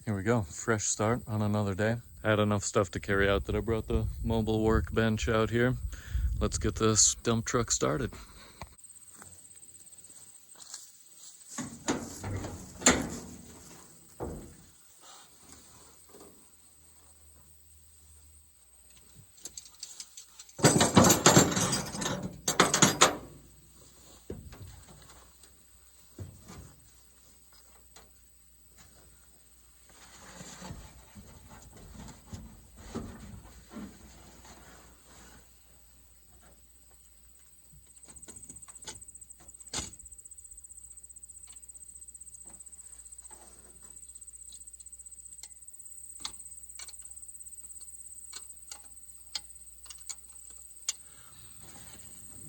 Here we go, fresh start on another day. I had enough stuff to carry out that I brought the mobile workbench out here. Let's get this dump truck started.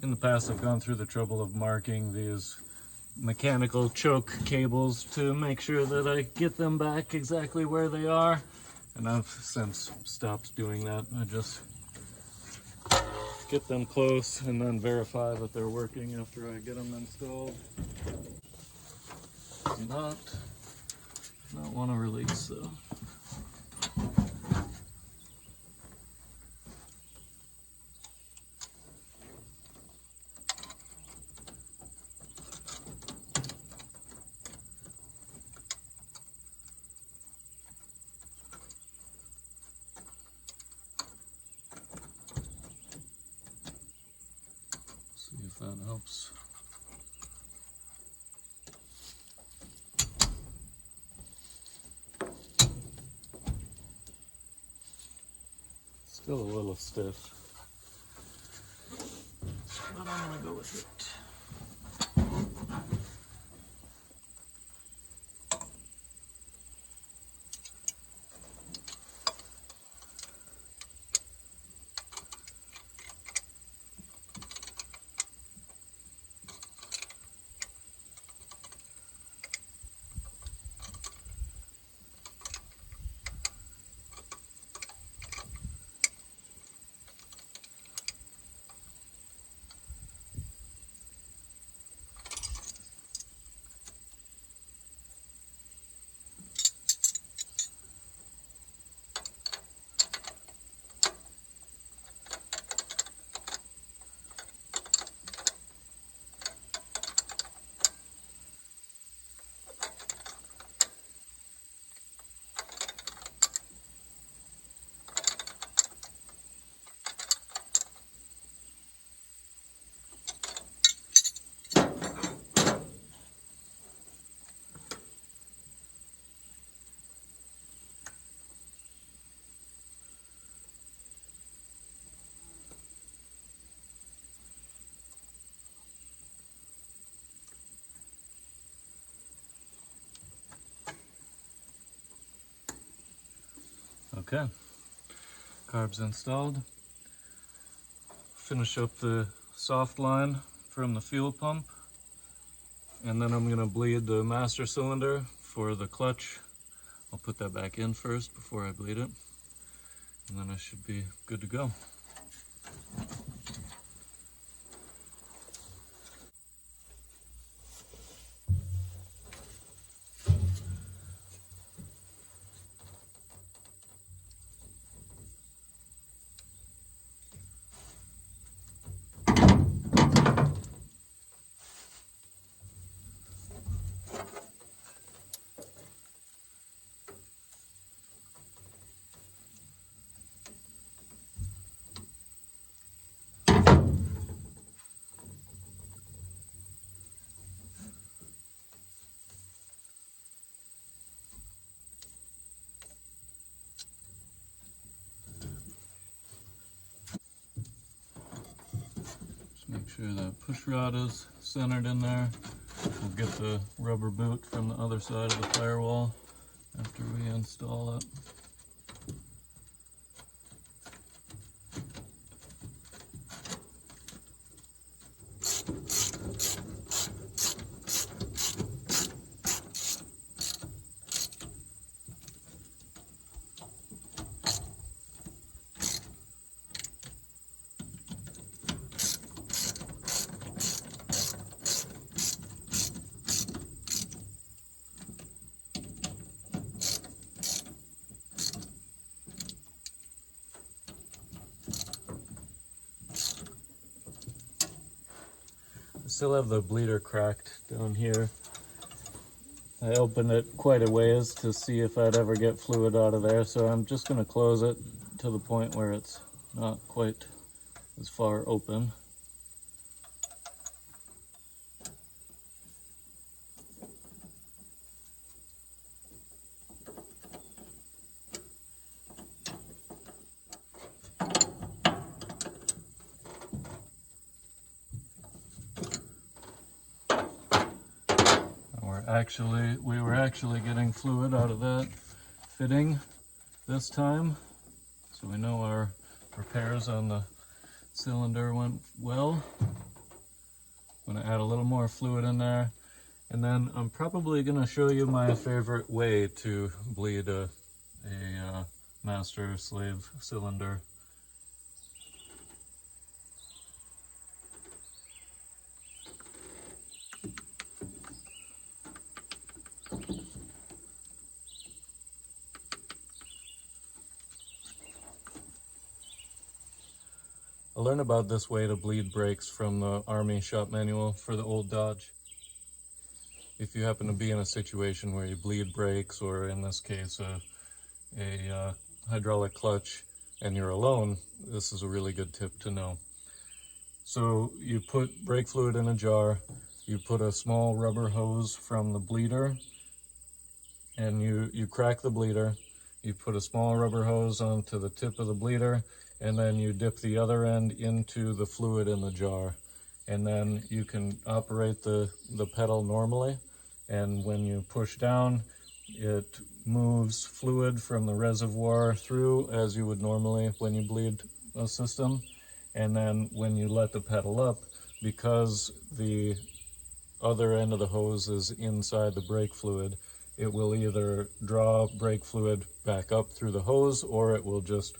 In the past, I've gone through the trouble of marking these mechanical choke cables to make sure that I get them back exactly where they are, and I've since stopped doing that. I just get them close and then verify that they're working after I get them installed. Do not want to release though. See if that helps. Still a little stiff, but I'm gonna go with it. Okay, carb's installed. Finish up the soft line from the fuel pump, and then I'm going to bleed the master cylinder for the clutch. I'll put that back in first before I bleed it, and then I should be good to go. Make sure that push rod is centered in there. We'll get the rubber boot from the other side of the firewall after we install it. still have the bleeder cracked down here. I opened it quite a ways to see if I'd ever get fluid out of there, so I'm just going to close it to the point where it's not quite as far open. We were actually getting fluid out of that fitting this time, so we know our repairs on the cylinder went well. I'm going to add a little more fluid in there, and then I'm probably going to show you my favorite way to bleed a master-slave cylinder. I learned about this way to bleed brakes from the Army shop manual for the old Dodge. If you happen to be in a situation where you bleed brakes, or in this case a hydraulic clutch, and you're alone, this is a really good tip to know. So you put brake fluid in a jar, you put a small rubber hose from the bleeder, and you crack the bleeder, you put a small rubber hose onto the tip of the bleeder, and then you dip the other end into the fluid in the jar. And then you can operate the pedal normally, and when you push down, it moves fluid from the reservoir through as you would normally when you bleed a system. And then when you let the pedal up, because the other end of the hose is inside the brake fluid, it will either draw brake fluid back up through the hose, or it will just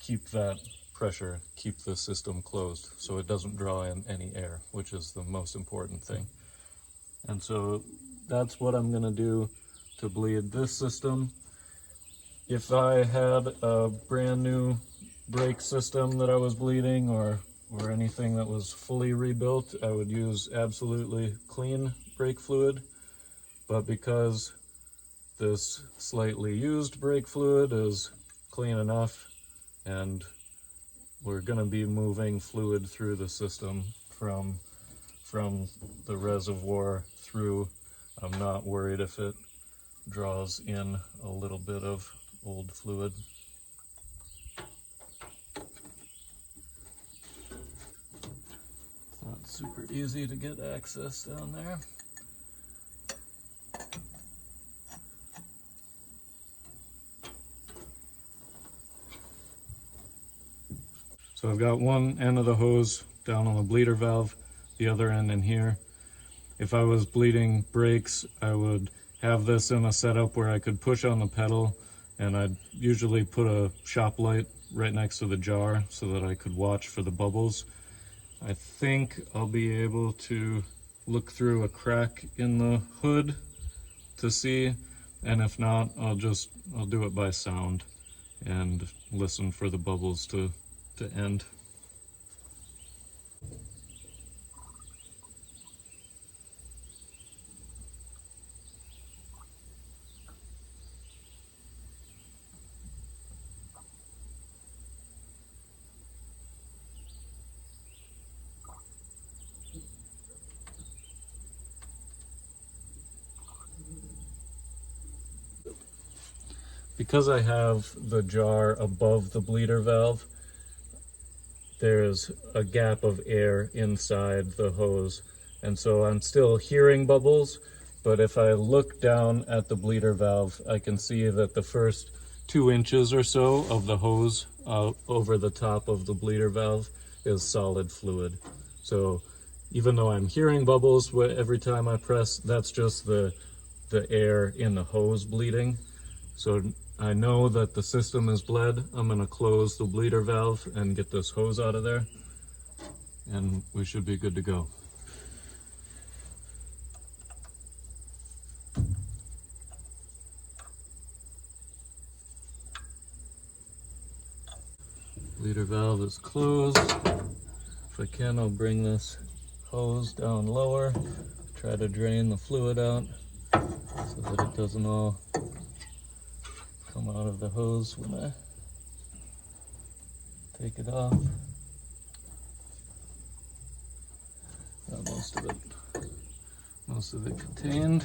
keep that pressure, keep the system closed so it doesn't draw in any air, which is the most important thing. And so that's what I'm going to do to bleed this system. If I had a brand new brake system that I was bleeding, or anything that was fully rebuilt, I would use absolutely clean brake fluid. But because this slightly used brake fluid is clean enough, and we're going to be moving fluid through the system from the reservoir through, I'm not worried if it draws in a little bit of old fluid. Not super easy to get access down there. So I've got one end of the hose down on the bleeder valve, the other end in here. If I was bleeding brakes, I would have this in a setup where I could push on the pedal, and I'd usually put a shop light right next to the jar so that I could watch for the bubbles. I think I'll be able to look through a crack in the hood to see, and if not, I'll do it by sound and listen for the bubbles to end. Because I have the jar above the bleeder valve, there's a gap of air inside the hose, and so I'm still hearing bubbles, but if I look down at the bleeder valve, I can see that the first 2 inches or so of the hose over the top of the bleeder valve is solid fluid. So even though I'm hearing bubbles every time I press, that's just the air in the hose bleeding. So I know that the system is bled. I'm going to close the bleeder valve and get this hose out of there, and we should be good to go. Bleeder valve is closed. If I can, I'll bring this hose down lower, try to drain the fluid out so that it doesn't all come out of the hose when I take it off. Got most of it contained.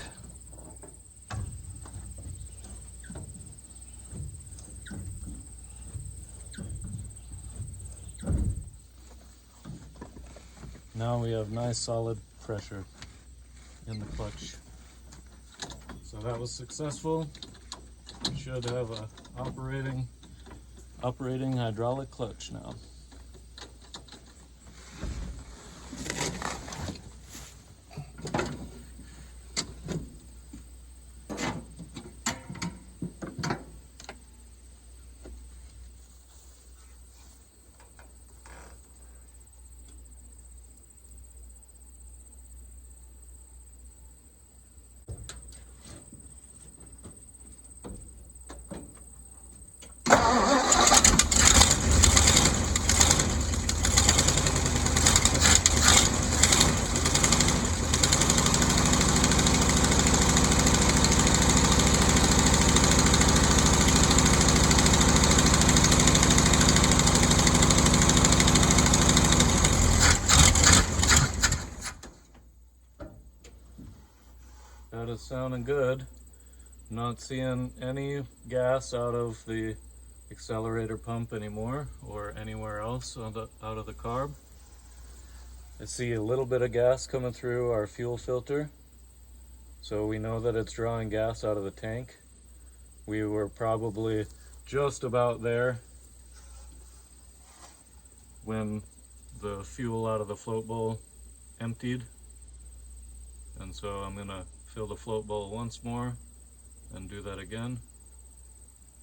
Now we have nice solid pressure in the clutch. So that was successful. We should have a operating hydraulic clutch now. That is sounding good. Not seeing any gas out of the accelerator pump anymore or anywhere else out of the carb. I see a little bit of gas coming through our fuel filter, so we know that it's drawing gas out of the tank. We were probably just about there when the fuel out of the float bowl emptied, and so I'm gonna fill the float bowl once more and do that again,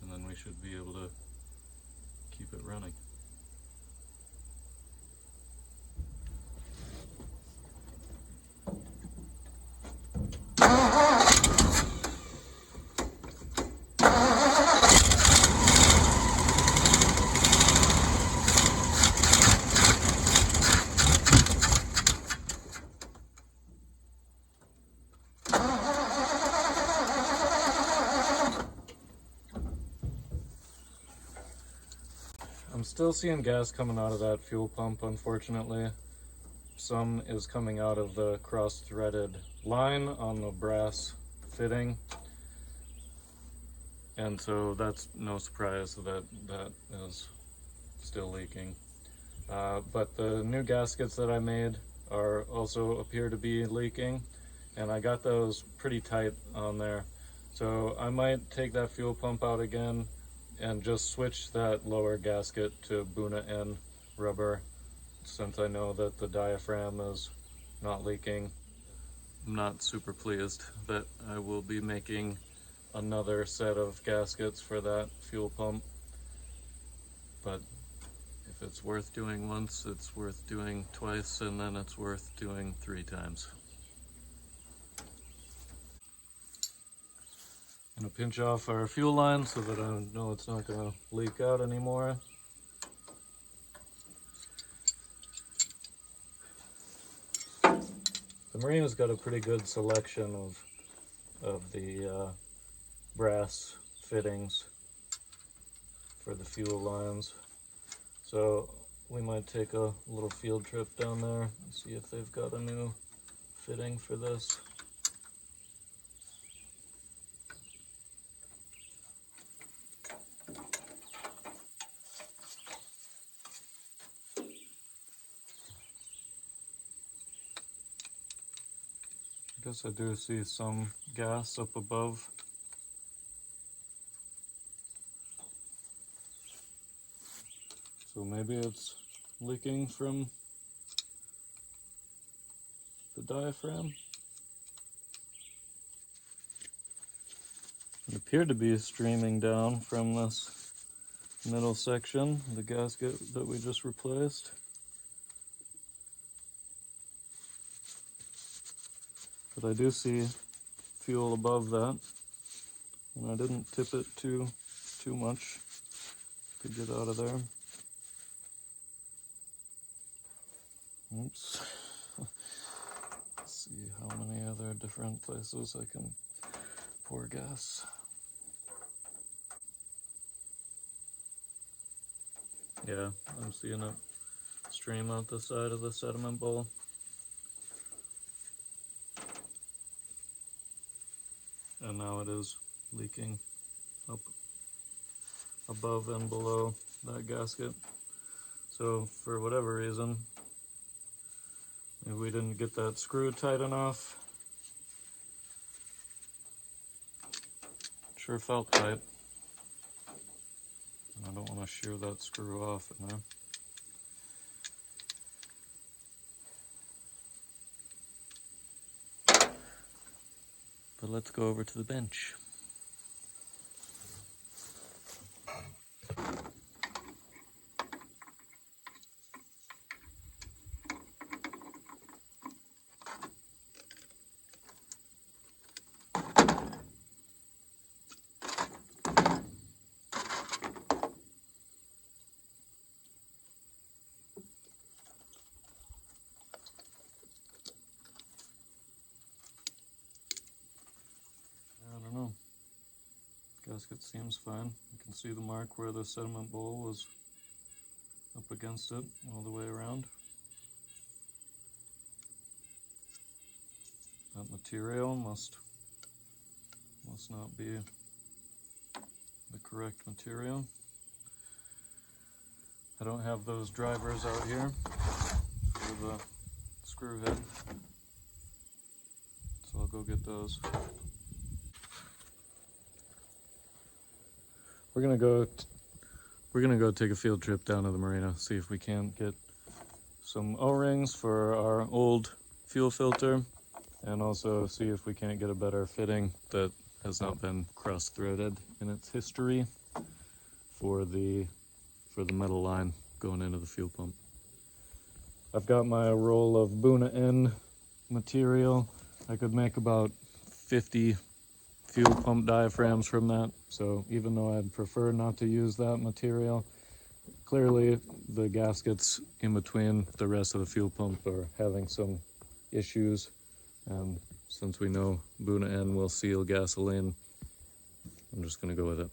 and then we should be able to keep it running. I'm still seeing gas coming out of that fuel pump, unfortunately. Some is coming out of the cross-threaded line on the brass fitting, and so that's no surprise that that is still leaking. But the new gaskets that I made are also appear to be leaking, and I got those pretty tight on there. So I might take that fuel pump out again and just switch that lower gasket to Buna N rubber, since I know that the diaphragm is not leaking. I'm not super pleased that I will be making another set of gaskets for that fuel pump, but if it's worth doing once, it's worth doing twice, and then it's worth doing 3 times. I'm gonna pinch off our fuel line so that I know it's not gonna leak out anymore. The Marina's got a pretty good selection of the brass fittings for the fuel lines, so we might take a little field trip down there and see if they've got a new fitting for this. I guess I do see some gas up above. So maybe it's leaking from the diaphragm. It appeared to be streaming down from this middle section, the gasket that we just replaced. But I do see fuel above that, and I didn't tip it too much to get out of there. Oops. See how many other different places I can pour gas. Yeah, I'm seeing it stream out the side of the sediment bowl. And now it is leaking up above and below that gasket. So for whatever reason, maybe we didn't get that screw tight enough. Sure felt tight. I don't want to shear that screw off in there. But let's go over to the bench. I don't know. Gasket seems fine. You can see the mark where the sediment bowl was up against it all the way around. That material must not be the correct material. I don't have those drivers out here for the screw head, so I'll go get those. We're gonna go take a field trip down to the marina, see if we can't get some O-rings for our old fuel filter, and also see if we can't get a better fitting that has not been cross-threaded in its history for the metal line going into the fuel pump. I've got my roll of Buna N material. I could make about 50 fuel pump diaphragms from that, so even though I'd prefer not to use that material, clearly the gaskets in between the rest of the fuel pump are having some issues, and since we know Buna N will seal gasoline, I'm just going to go with it.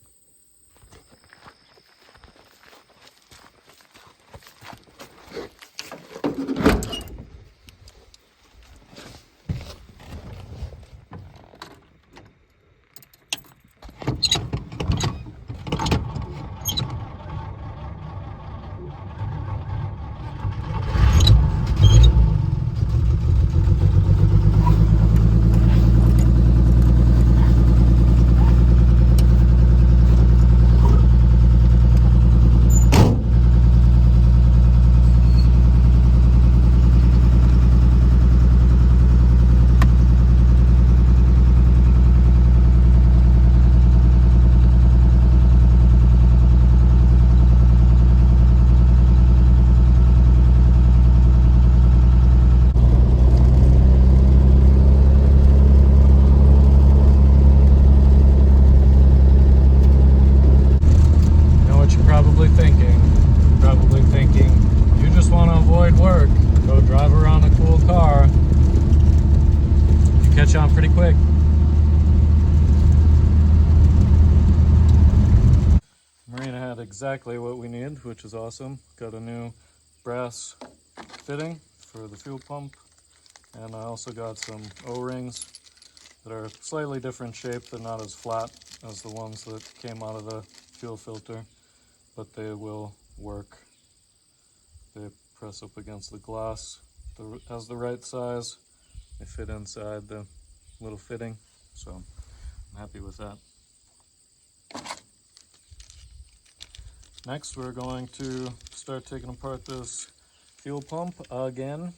Probably thinking, you just want to avoid work, go drive around a cool car. You catch on pretty quick. Marina had exactly what we need, which is awesome. Got a new brass fitting for the fuel pump, and I also got some O-rings that are slightly different shape. They're not as flat as the ones that came out of the fuel filter, but they will work. They press up against the glass as the right size. They fit inside the little fitting, so I'm happy with that. Next, we're going to start taking apart this fuel pump again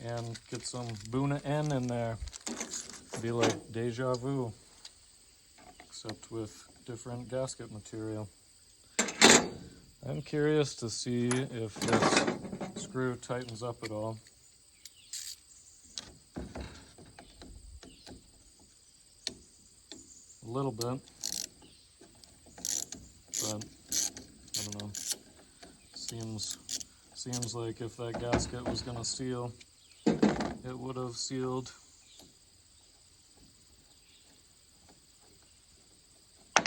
and get some Buna N in there. Be like deja vu, except with different gasket material. I'm curious to see if this screw tightens up at all. A little bit, but I don't know. Seems like if that gasket was going to seal, it would have sealed. You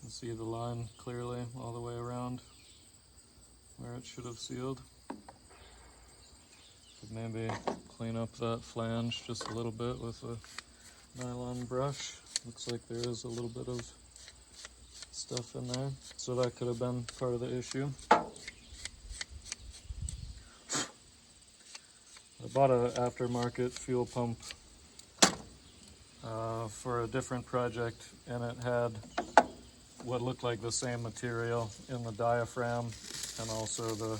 can see the line clearly all the way around where it should have sealed. Could maybe clean up that flange just a little bit with a nylon brush. Looks like there is a little bit of stuff in there, so that could have been part of the issue. I bought an aftermarket fuel pump for a different project, and it had what looked like the same material in the diaphragm and also the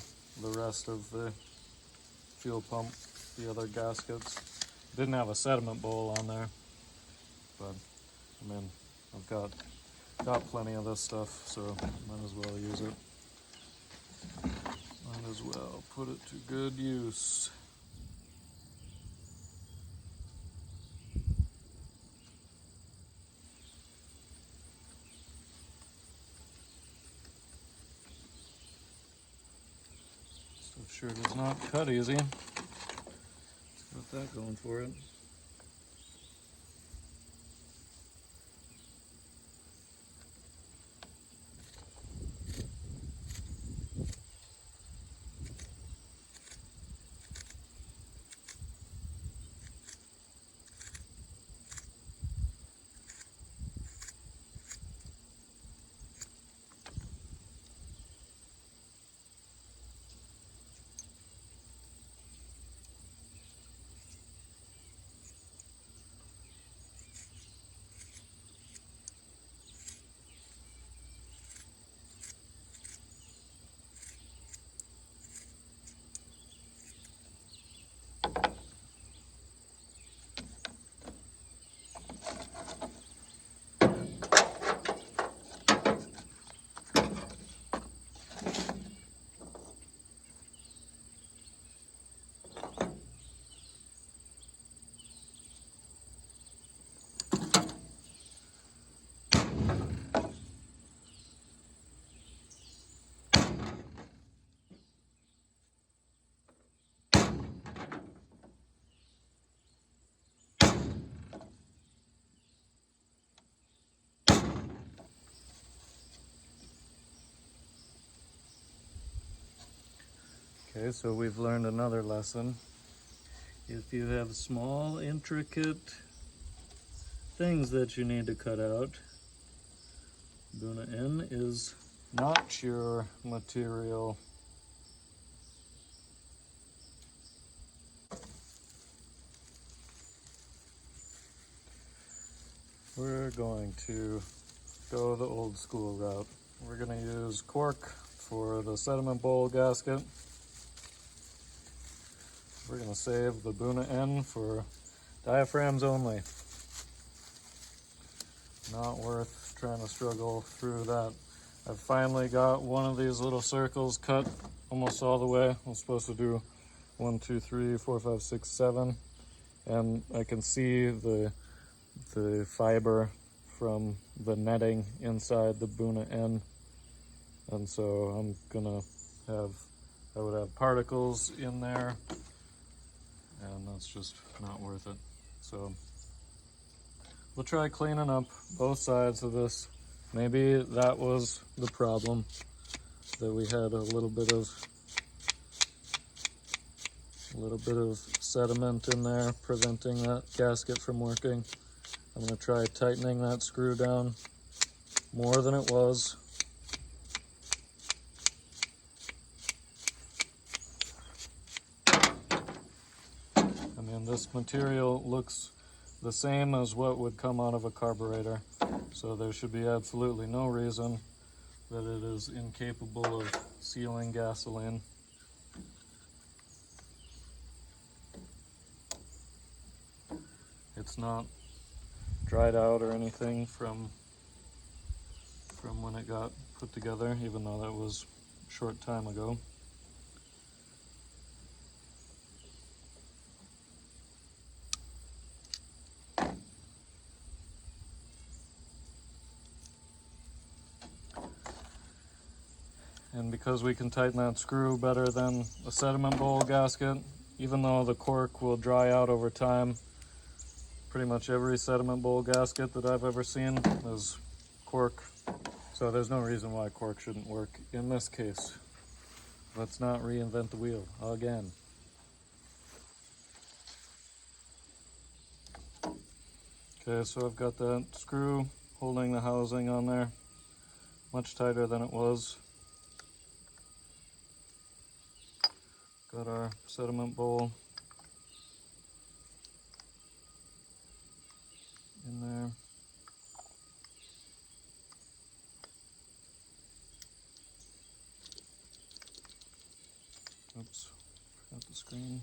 rest of the fuel pump, the other gaskets. Didn't have a sediment bowl on there, but I mean, I've got plenty of this stuff, so might as well use it. Might as well put it to good use. Stuff sure does not cut easy. It's got that going for it. Okay, so we've learned another lesson. If you have small, intricate things that you need to cut out, Buna N is not your material. We're going to go the old school route. We're going to use cork for the sediment bowl gasket. We're going to save the Buna N for diaphragms only. Not worth trying to struggle through that. I've finally got one of these little circles cut almost all the way. I'm supposed to do 1, 2, 3, 4, 5, 6, 7. And I can see the fiber from the netting inside the Buna N. And so I'm gonna I would have particles in there, and that's just not worth it. So we'll try cleaning up both sides of this. Maybe that was the problem, that we had a little bit of sediment in there preventing that gasket from working. I'm going to try tightening that screw down more than it was. I mean, this material looks the same as what would come out of a carburetor, so there should be absolutely no reason that it is incapable of sealing gasoline. It's not dried out or anything from when it got put together, even though that was a short time ago. And because we can tighten that screw better than a sediment bowl gasket, even though the cork will dry out over time, pretty much every sediment bowl gasket that I've ever seen is cork. So there's no reason why cork shouldn't work in this case. Let's not reinvent the wheel again. Okay, so I've got that screw holding the housing on there, much tighter than it was. Got our sediment bowl in there. Oops, forgot the screen.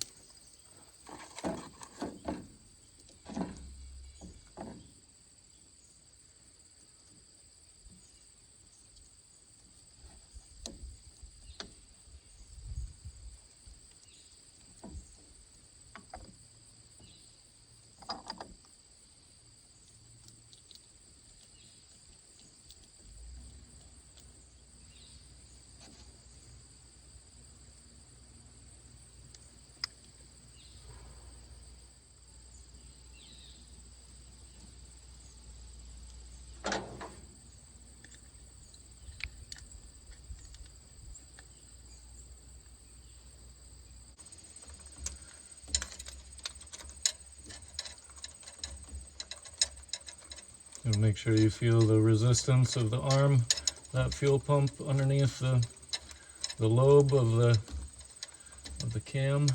And make sure you feel the resistance of the arm, that fuel pump underneath the lobe of the cam.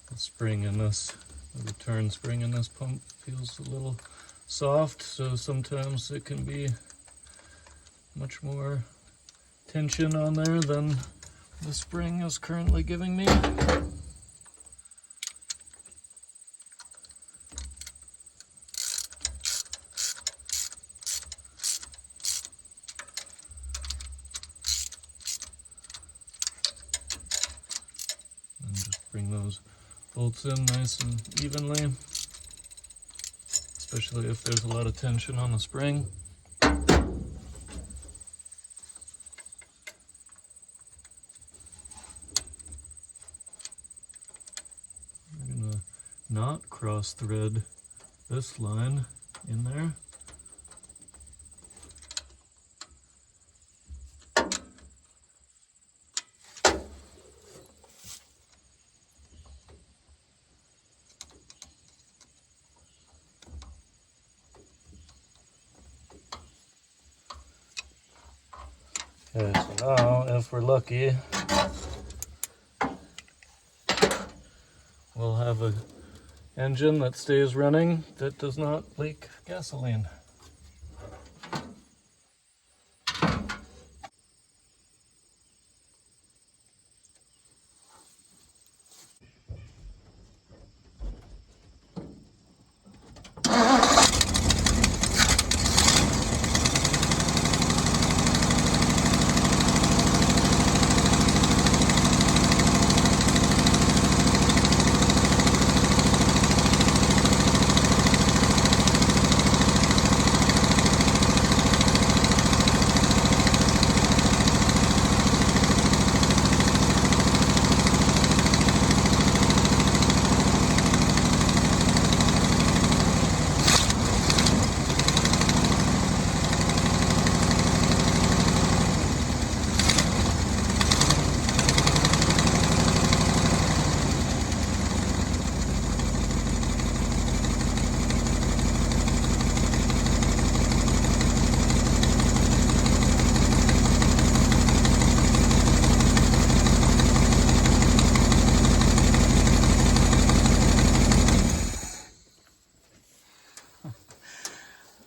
The spring in this, the return spring in this pump feels a little soft, so sometimes it can be much more tension on there than the spring is currently giving me. And just bring those bolts in nice and evenly, especially if there's a lot of tension on the spring. We're gonna not cross thread this line in there. Okay, so now, if we're lucky, we'll have an engine that stays running that does not leak gasoline.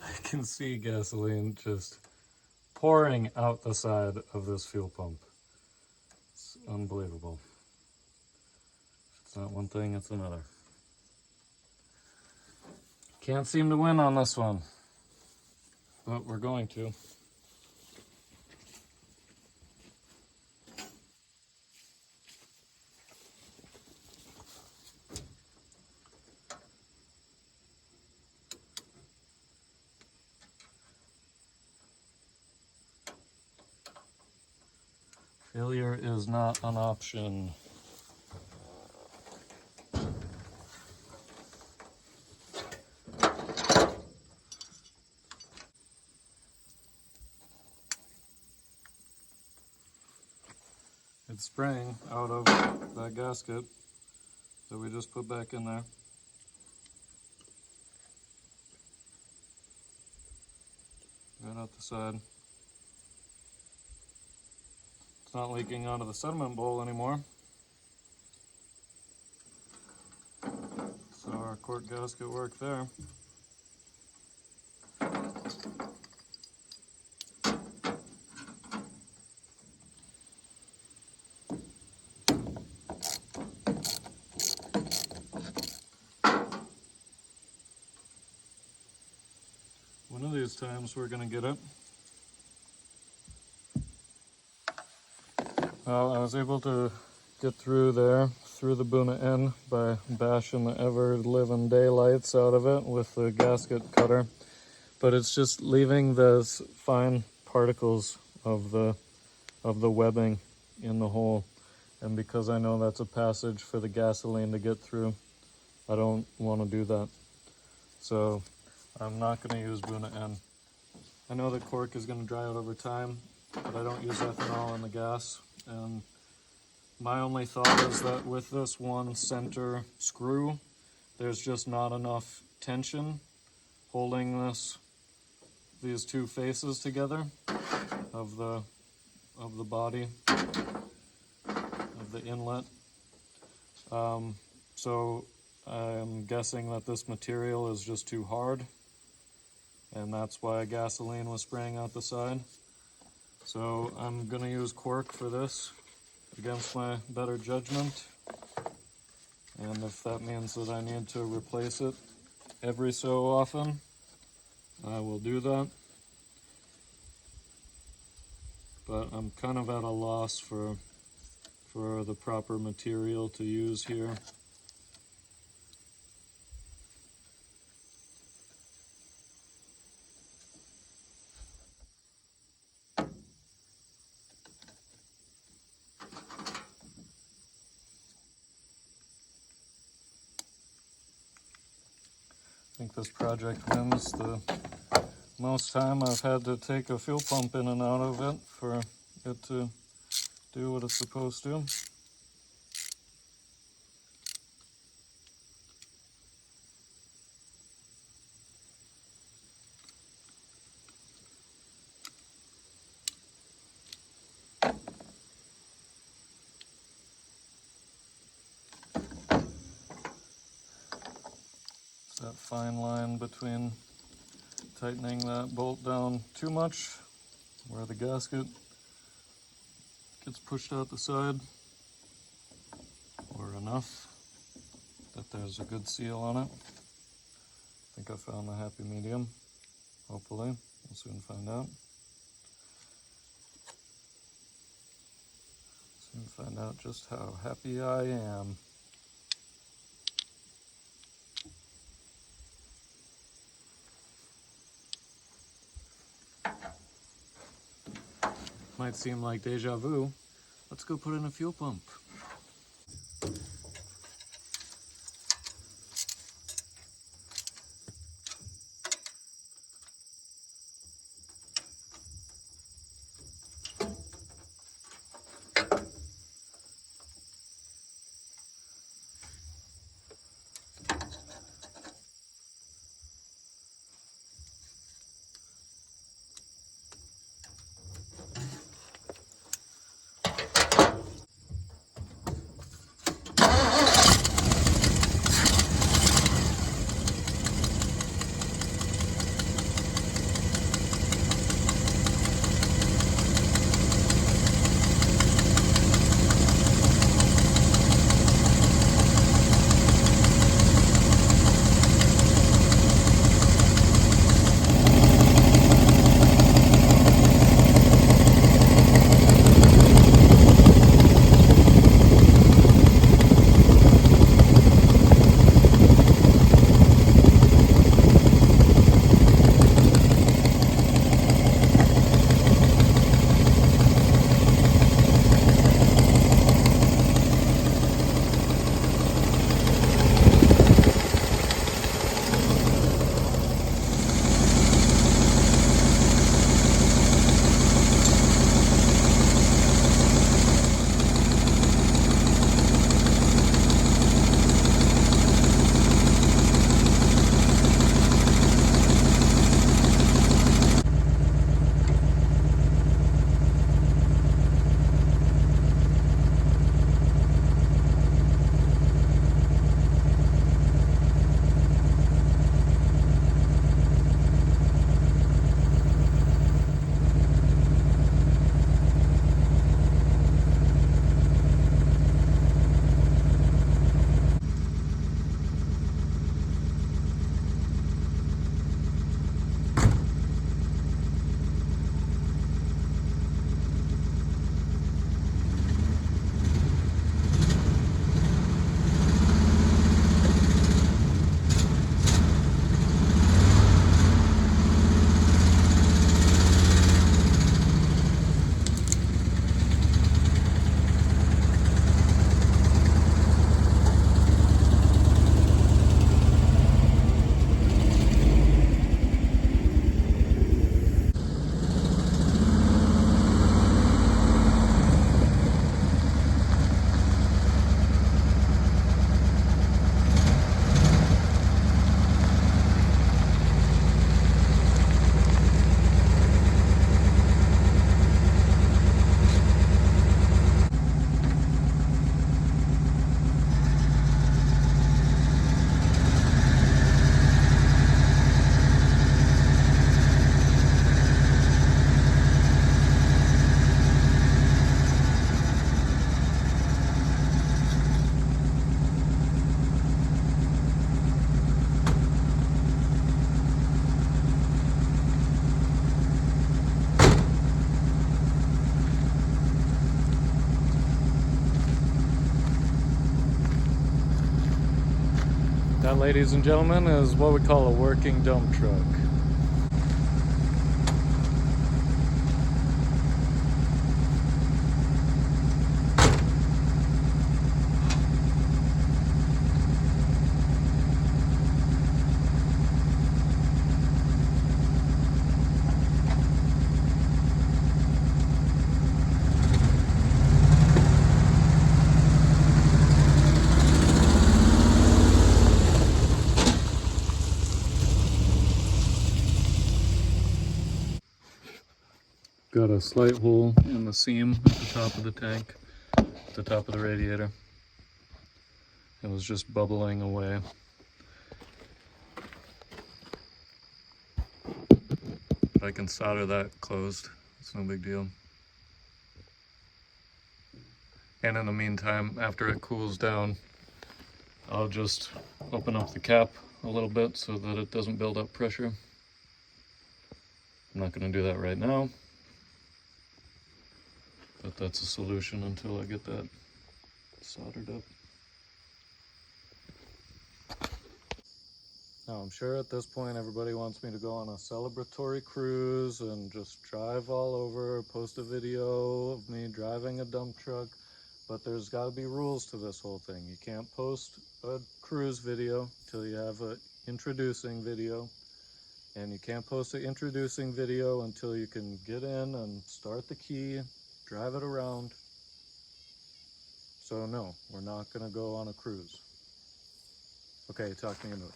I can see gasoline just pouring out the side of this fuel pump. It's unbelievable. If it's not one thing, it's another. Can't seem to win on this one, but we're going to. Failure is not an option. It's spraying out of that gasket that we just put back in there. Right out the side. It's not leaking out of the sediment bowl anymore. So our cork gasket worked there. One of these times we're gonna get it. Well, I was able to get through there, through the Buna end, by bashing the ever-living daylights out of it with the gasket cutter. But it's just leaving those fine particles of the webbing in the hole. And because I know that's a passage for the gasoline to get through, I don't want to do that. So I'm not going to use Buna N. I know the cork is going to dry out over time, but I don't use ethanol in the gas. And my only thought is that with this one center screw, there's just not enough tension holding these two faces together of the body of the inlet. So I'm guessing that this material is just too hard, and that's why gasoline was spraying out the side. So I'm gonna use cork for this against my better judgment, and if that means that I need to replace it every so often, I will do that. But I'm kind of at a loss for the proper material to use here. I think this project wins the most time I've had to take a fuel pump in and out of it for it to do what it's supposed to. It's that fine line between tightening that bolt down too much, where the gasket gets pushed out the side, or enough that there's a good seal on it. I think I found the happy medium, hopefully. We'll soon find out. Soon find out just how happy I am. Might seem like deja vu. Let's go put in a fuel pump. That, ladies and gentlemen, is what we call a working dump truck. Got a slight hole in the seam at the top of the tank, at the top of the radiator. It was just bubbling away. But I can solder that closed. It's no big deal. And in the meantime, after it cools down, I'll just open up the cap a little bit so that it doesn't build up pressure. I'm not going to do that right now, but that's a solution until I get that soldered up. Now, I'm sure at this point everybody wants me to go on a celebratory cruise and just drive all over, post a video of me driving a dump truck, but there's got to be rules to this whole thing. You can't post a cruise video till you have an introducing video, and you can't post an introducing video until you can get in and start the key, drive it around. So no, we're not going to go on a cruise. Okay, talk me into it.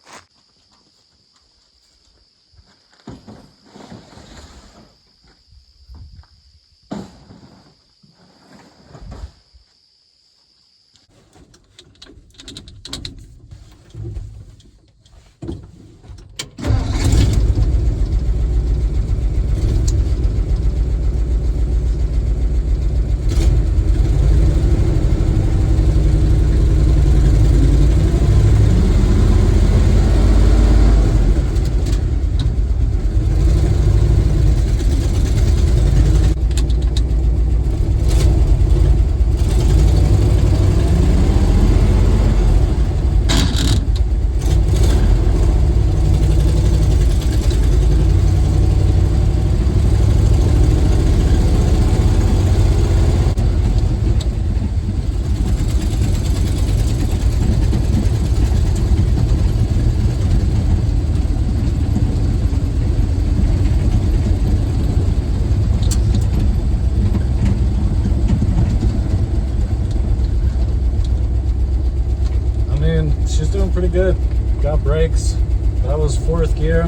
She's doing pretty good. Got brakes. That was 4th gear.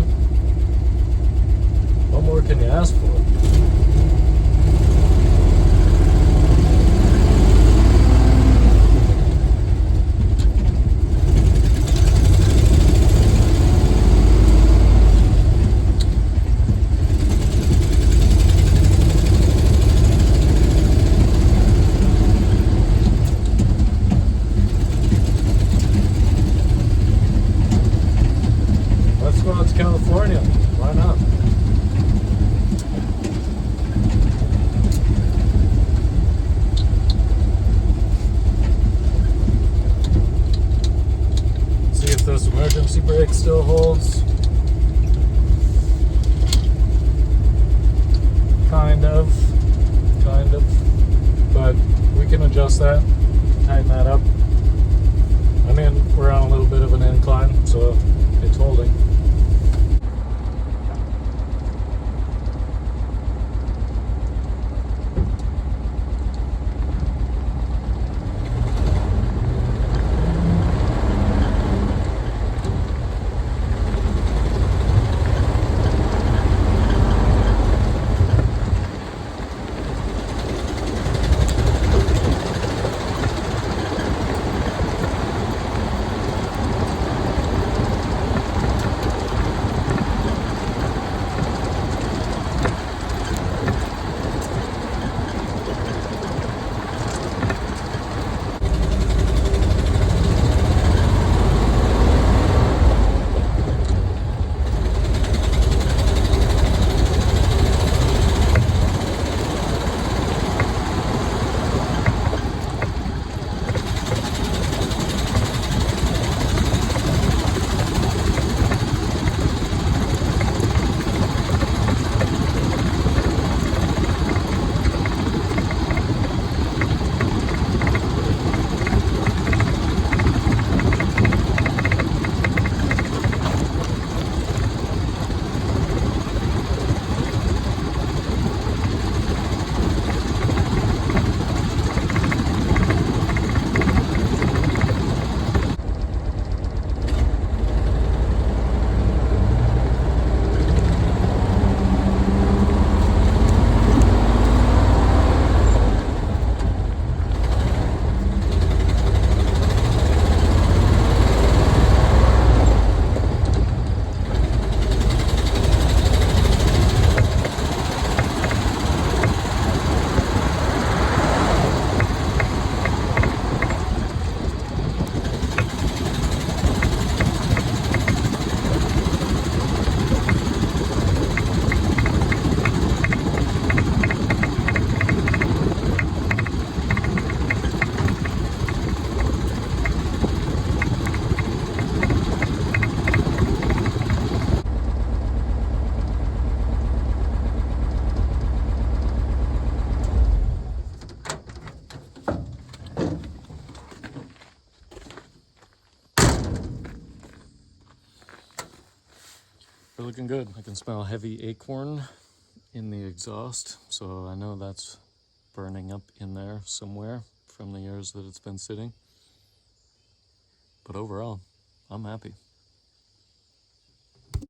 What more can you ask for? It's California. Why not? See if this emergency brake still holds. Kind of. But we can adjust that, tighten that up. I mean, we're on a little bit of an incline, so it's holding. They're looking good. I can smell heavy acorn in the exhaust, so I know that's burning up in there somewhere from the years that it's been sitting. But overall, I'm happy.